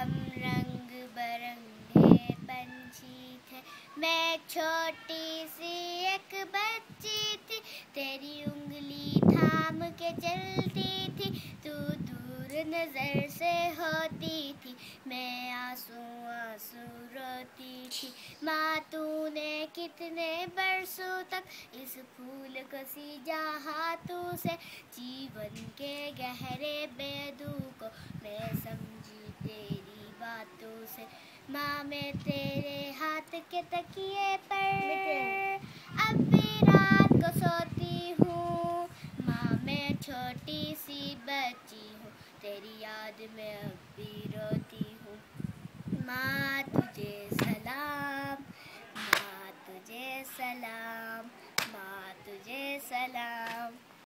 हम रंग बिरंगे पंछी थे। मैं छोटी सी एक बच्ची थी, तेरी उंगली थाम के चलती थी, तू दूर नजर से होती थी, मैं आंसू आंसू रोती थी। माँ तूने कितने बरसों तक इस फूल को सींचा हाथों से, जीवन के गहरे बेदू को मैं समझी तेरी बातों से। माँ मैं तेरे हाथ के तकिए पर अब भी रात को सोती हूँ। माँ मैं छोटी सी बच्ची हूँ, तेरी याद में अब भी रोती हूँ। माँ तुझे सलाम, माँ तुझे सलाम, माँ तुझे सलाम।